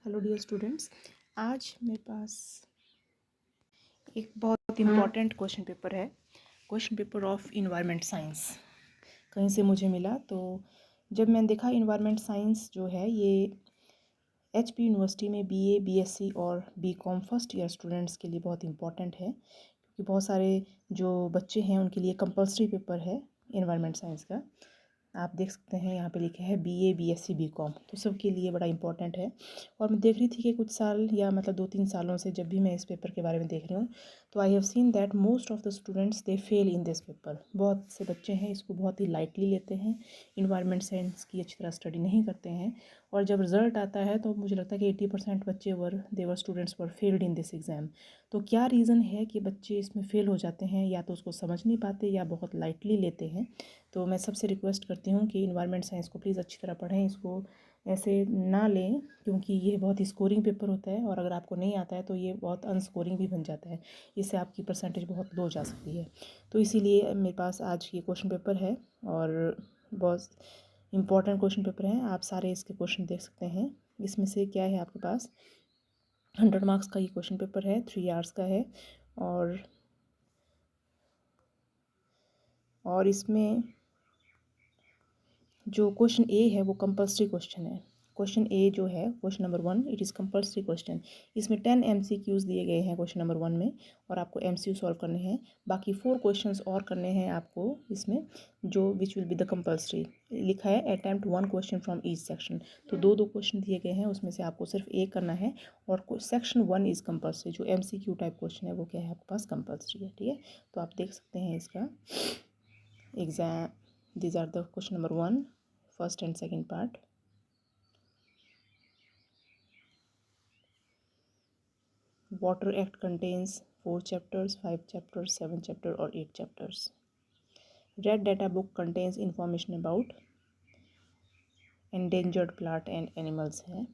Hello dear students, आज मेरे पास एक बहुत इम्पॉर्टेंट क्वेश्चन पेपर है। Question paper of environment science कहीं से मुझे मिला। तो जब मैंने देखा इन्वायरमेंट साइंस जो है ये HP यूनिवर्सिटी में BA BSc और BCom फर्स्ट ईयर स्टूडेंट्स के लिए बहुत इम्पॉर्टेंट है, क्योंकि बहुत सारे जो बच्चे हैं उनके लिए कंपलसरी पेपर है इन्वायरमेंट साइंस का। आप देख सकते हैं यहाँ पे लिखा है BA BSc BCom, तो सबके लिए बड़ा इंपॉर्टेंट है। और मैं देख रही थी कि कुछ साल या मतलब 2-3 सालों से जब भी मैं इस पेपर के बारे में देख रही हूँ, तो I have seen that most of the students they fail in this paper. बहुत से बच्चे हैं इसको बहुत ही लाइटली लेते हैं, इन्वायरमेंट साइंस की अच्छी तरह स्टडी नहीं करते हैं, और जब रिजल्ट आता है तो मुझे लगता है कि 80% बच्चे their students were failed in this exam. तो क्या रीज़न है कि बच्चे इसमें फ़ेल हो जाते हैं? या तो उसको समझ नहीं पाते या बहुत लाइटली लेते हैं। तो मैं सबसे रिक्वेस्ट करती हूँ कि इन्वायरमेंट साइंस को प्लीज़ अच्छी तरह पढ़ें, इसको ऐसे ना लें, क्योंकि ये बहुत ही स्कोरिंग पेपर होता है और अगर आपको नहीं आता है तो ये बहुत अनस्कोरिंग भी बन जाता है। इससे आपकी परसेंटेज बहुत लो जा सकती है। तो इसीलिए मेरे पास आज ये क्वेश्चन पेपर है और बहुत इम्पॉर्टेंट क्वेश्चन पेपर है। आप सारे इसके क्वेश्चन देख सकते हैं। इसमें से क्या है आपके पास 100 मार्क्स का ये क्वेश्चन पेपर है, 3 आवर्स का है। और इसमें जो क्वेश्चन ए है वो कंपल्सरी क्वेश्चन है। क्वेश्चन ए जो है question number 1, it is compulsory question. इसमें 10 MCQs दिए गए हैं क्वेश्चन नंबर 1 में, और आपको MCQ सॉल्व करने हैं। बाकी 4 क्वेश्चंस और करने हैं आपको इसमें, जो which will be the compulsory. लिखा है attempt 1 question from each section. तो दो क्वेश्चन दिए गए हैं, उसमें से आपको सिर्फ एक करना है। और सेक्शन 1 इज़ कंपल्सरी। जो MCQ टाइप क्वेश्चन है वो क्या है आपके पास, कंपल्सरी है। ठीक है, तो आप देख सकते हैं इसका exam. These are the question number 1, first and second part. Water Act contains 4 chapters, 5 chapters, 7 chapters or 8 chapters. Red Data Book contains information about endangered plant and animals है।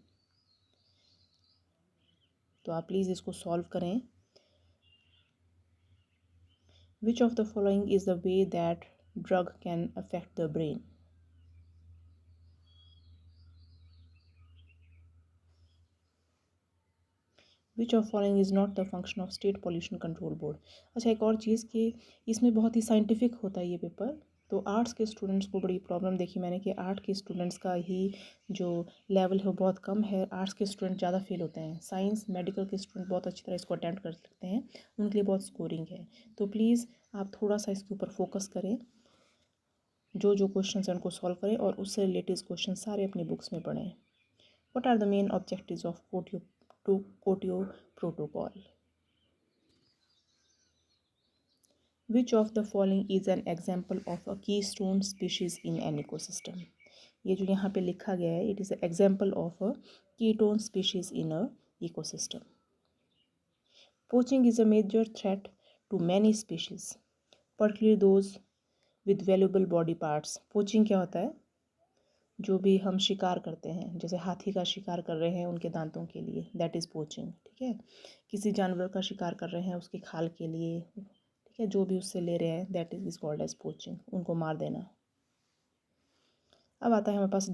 तो आप प्लीज़ इसको सॉल्व करें। Which of the following is the way that drug can affect the brain? Which of following is not the function of state pollution control board. अच्छा, एक और चीज़ कि इसमें बहुत ही साइंटिफिक होता है ये पेपर। तो आर्ट्स के स्टूडेंट्स को बड़ी प्रॉब्लम देखी मैंने कि आर्ट के स्टूडेंट्स का ही जो लेवल है वो बहुत कम है। आर्ट्स के स्टूडेंट ज़्यादा फेल होते हैं। साइंस मेडिकल के स्टूडेंट बहुत अच्छी तरह इसको अटेम्प्ट कर सकते हैं, उनके लिए बहुत स्कोरिंग है। तो प्लीज़ आप थोड़ा सा इसके ऊपर फोकस करें, जो क्वेश्चन हैं उनको सॉल्व करें और उससे रिलेटेड क्वेश्चन सारे अपनी बुक्स में पढ़ें। What are the main objectives of Kyoto Protocol? Which of the following is an example of a keystone species in an ecosystem? ये जो यहाँ पे लिखा गया है, it is an example of a keystone species in a ecosystem. Poaching is a major threat to many species, particularly those with valuable body parts. Poaching क्या होता है? जो भी हम शिकार करते हैं, जैसे हाथी का शिकार कर रहे हैं उनके दांतों के लिए, दैट इज़ पोचिंग। ठीक है, किसी जानवर का शिकार कर रहे हैं उसके खाल के लिए, ठीक है, जो भी उससे ले रहे हैं that is called as poaching, उनको मार देना। अब आता है हमारे पास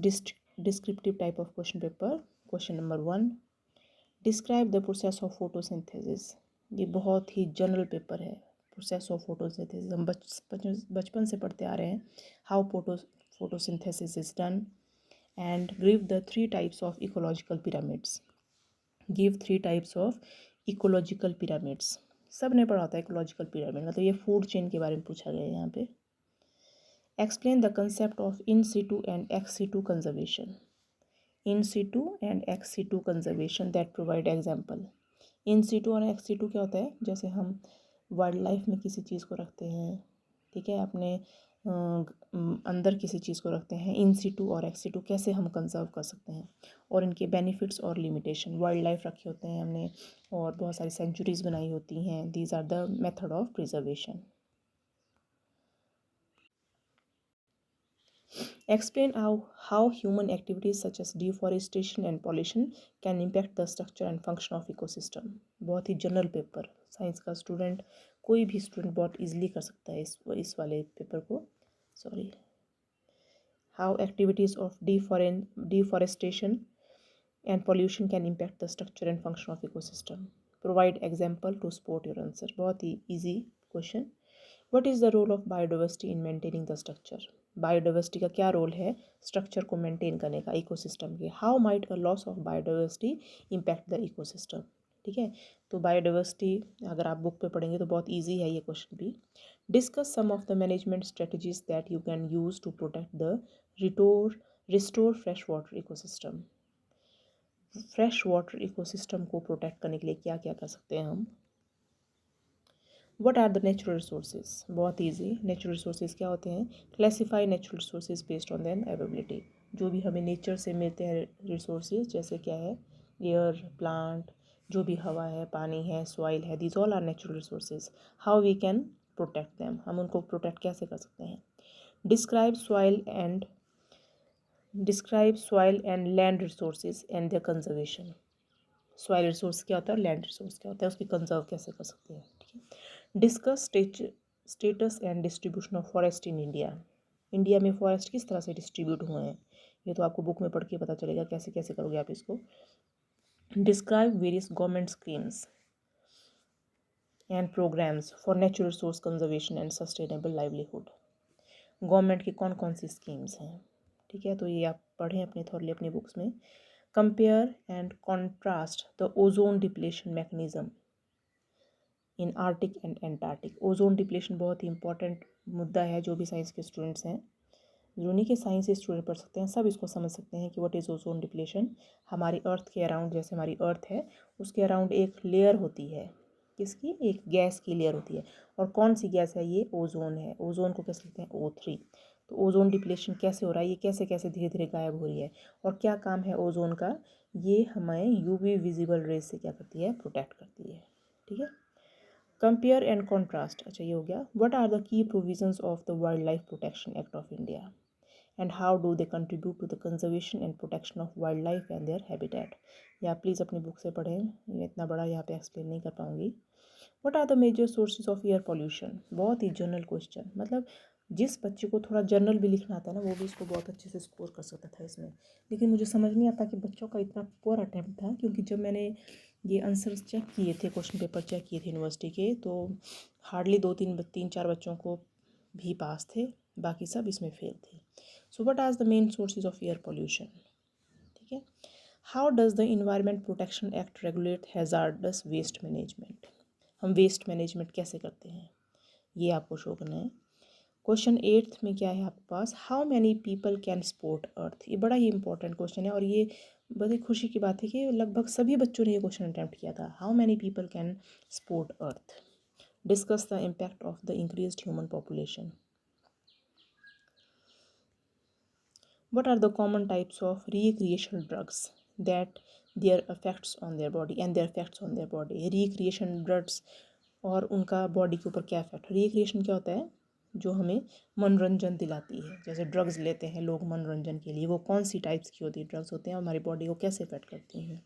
descriptive type of question paper. Question number 1, describe the process of photosynthesis. ये बहुत ही जनरल पेपर है। प्रोसेस ऑफ फोटोसिंथेसिस हम बचपन से पढ़ते आ रहे हैं, how photosynthesis is done, and give the 3 types of ecological pyramids. Give 3 types of ecological pyramids. सब ने पढ़ा होता है इकोलॉजिकल पिरामिड, मतलब ये फूड चेन के बारे में पूछा गया है यहाँ पे। Explain the concept of in situ and ex situ conservation. In situ and ex situ conservation that provide example. In situ और एक्स सीटू क्या होता है? जैसे हम वाइल्ड लाइफ में किसी चीज़ को रखते हैं, ठीक है, अपने अंदर किसी चीज़ को रखते हैं, इन सीटू और एक्स सीटू कैसे हम कंजर्व कर सकते हैं, और इनके बेनिफिट्स और लिमिटेशन। वाइल्ड लाइफ रखे होते हैं हमने और बहुत सारी सेंचुरीज बनाई होती हैं, these are the method of preservation. Explain how human activities such as deforestation and pollution can impact the structure and function of ecosystem. बहुत ही जनरल पेपर, साइंस का स्टूडेंट, कोई भी स्टूडेंट बहुत इजीली कर सकता है इस वाले पेपर को। Sorry, how activities of deforestation and pollution can impact the structure and function of ecosystem. Provide example to support your answer. बहुत ही easy question. What is the role of biodiversity in maintaining the structure? Biodiversity का क्या role है structure को maintain करने का ecosystem के? How might a loss of biodiversity impact the ecosystem? ठीक है, तो बायोडाइवर्सिटी अगर आप बुक पे पढ़ेंगे तो बहुत इजी है ये क्वेश्चन भी. Discuss some of the management strategies that you can use to protect the restore fresh water ecosystem. Fresh water ecosystem को प्रोटेक्ट करने के लिए क्या क्या कर सकते हैं हम? What are the natural resources? बहुत ईजी. नेचुरल रिसोर्सेज क्या होते हैं? Classify natural resources based on their availability. जो भी हमें नेचर से मिलते हैं रिसोर्सेज, जैसे क्या है, एयर, प्लांट, जो भी हवा है, पानी है, सॉइल है, these all are natural resources. How we can protect them? हम उनको प्रोटेक्ट कैसे कर सकते हैं? Describe soil and land resources and their conservation. Soil resource क्या होता है और लैंड रिसोर्स क्या होता है, उसकी कंजर्व कैसे कर सकते हैं? ठीक है. Discuss status and distribution of forest in India. India में फॉरेस्ट किस तरह से डिस्ट्रीब्यूट हुए हैं, ये तो आपको बुक में पढ़ के पता चलेगा कैसे कैसे करोगे आप इसको. Describe various government schemes and programmes for natural resource conservation and sustainable livelihood. Government की कौन कौन सी स्कीम्स हैं? ठीक है, तो ये आप पढ़ें अपने थॉरली अपनी बुक्स में. Compare and contrast the ozone depletion mechanism in Arctic and Antarctic. Ozone depletion बहुत ही इंपॉर्टेंट मुद्दा है. जो भी साइंस के स्टूडेंट्स हैं, जो नहीं के साइंस से स्टूडेंट पढ़ सकते हैं, सब इसको समझ सकते हैं कि व्हाट इज़ ओजोन डिप्लेशन. हमारी अर्थ के अराउंड, जैसे हमारी अर्थ है उसके अराउंड एक लेयर होती है. किसकी? एक गैस की लेयर होती है. और कौन सी गैस है ये? ओजोन है. ओजोन को कैसे लिखते हैं? O3. तो ओजोन डिप्लेशन कैसे हो रहा है, ये कैसे कैसे धीरे धीरे गायब हो रही है, और क्या काम है ओजोन का? ये हमें यूवी विजिबल रेज से क्या करती है? प्रोटेक्ट करती है. ठीक है. कंपेयर एंड कॉन्ट्रास्ट, अच्छा ये हो गया. What are the key provisions of the wildlife protection act of India and how do they contribute to the conservation and protection of wildlife and their habitat. या please अपनी book से पढ़ें, ये इतना बड़ा यहाँ पे explain नहीं कर पाऊँगी. What are the major sources of air pollution. बहुत ही जनरल क्वेश्चन, मतलब जिस बच्चे को थोड़ा जनरल भी लिखना आता है ना, वो भी इसको बहुत अच्छे से स्कोर कर सकता था इसमें. लेकिन मुझे समझ नहीं आता कि बच्चों का इतना पुअर अटैम्प्ट था, क्योंकि जब मैंने ये आंसर्स चेक किए थे, क्वेश्चन पेपर चेक किए थे यूनिवर्सिटी के, तो हार्डली 2-3 बच्चों को भी पास थे, बाकी सब इसमें फेल थे. So what are the main sources of air pollution. ठीक है. How does the environment protection act regulate hazardous waste management. हम वेस्ट मैनेजमेंट कैसे करते हैं, ये आपको शो करना है. क्वेश्चन 8 में क्या है आपके पास? How many people can support earth. ये बड़ा ही इंपॉर्टेंट क्वेश्चन है, और ये बड़ी खुशी की बात है कि लगभग सभी बच्चों ने ये क्वेश्चन अटैम्प्ट किया था. How many people can support earth. Discuss the impact of the increased human population. What are the common types of recreational drugs that their effects on their body and their effects on their body. recreation drugs और उनका body के ऊपर क्या effect. Recreation क्या होता है? जो हमें मनोरंजन दिलाती है. जैसे ड्रग्स लेते हैं लोग मनोरंजन के लिए, वो कौन सी टाइप्स की होती है ड्रग्स होते हैं, हमारी बॉडी को कैसे इफेक्ट करती हैं.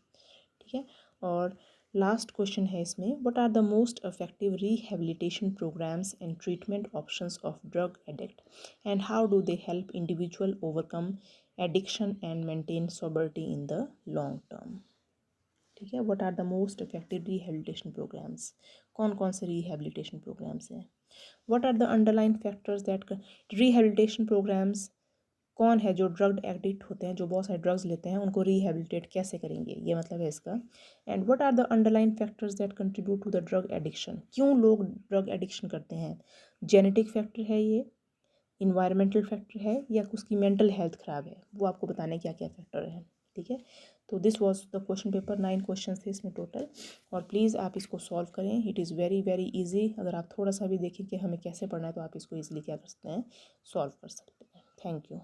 ठीक है. और लास्ट क्वेश्चन है इसमें, what are the most effective rehabilitation programmes and treatment options of drug addict and how do they help individual overcome addiction and maintain sobriety in the long term. ठीक है. What are the most effective rehabilitation programmes. कौन कौन से rehabilitation programmes हैं. What are the underline factors that rehabilitation programmes. कौन है जो drug addict होते हैं, जो बहुत सारे ड्रग्स लेते हैं, उनको रिहेबिलिटेट कैसे करेंगे, ये मतलब है इसका. And what are the underline factors that contribute to the drug addiction. क्यों लोग ड्रग एडिक्शन करते हैं. जेनेटिक फैक्टर है ये, इन्वायरमेंटल फैक्टर है, या उसकी मेंटल हेल्थ ख़राब है, वो आपको बताने क्या क्या फैक्टर हैं. ठीक है. तो this was the question paper. 9 question थे इसमें टोटल, और प्लीज़ आप इसको सॉल्व करें. It is very very easy. अगर आप थोड़ा सा भी देखें कि हमें कैसे पढ़ना है, तो आप इसको ईजिली क्या कर सकते हैं, सॉल्व कर सकते हैं. Thank you.